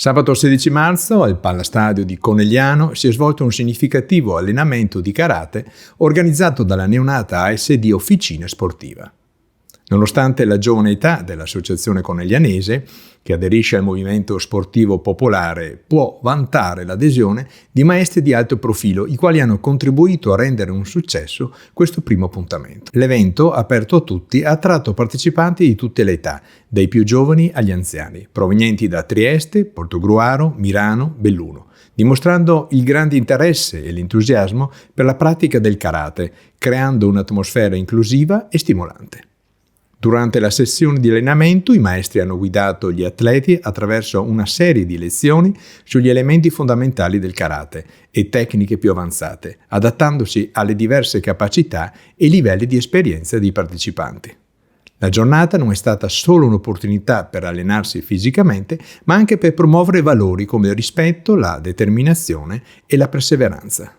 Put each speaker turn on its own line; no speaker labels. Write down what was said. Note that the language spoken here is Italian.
Sabato 16 marzo al Palastadio di Conegliano si è svolto un significativo allenamento di karate organizzato dalla neonata ASD Officina Sportiva. Nonostante la giovane età dell'associazione coneglianese, che aderisce al movimento sportivo popolare, può vantare l'adesione di maestri di alto profilo, i quali hanno contribuito a rendere un successo questo primo appuntamento. L'evento, aperto a tutti, ha attratto partecipanti di tutte le età, dai più giovani agli anziani, provenienti da Trieste, Portogruaro, Milano, Belluno, dimostrando il grande interesse e l'entusiasmo per la pratica del karate, creando un'atmosfera inclusiva e stimolante. Durante la sessione di allenamento i maestri hanno guidato gli atleti attraverso una serie di lezioni sugli elementi fondamentali del karate e tecniche più avanzate, adattandosi alle diverse capacità e livelli di esperienza dei partecipanti. La giornata non è stata solo un'opportunità per allenarsi fisicamente, ma anche per promuovere valori come il rispetto, la determinazione e la perseveranza.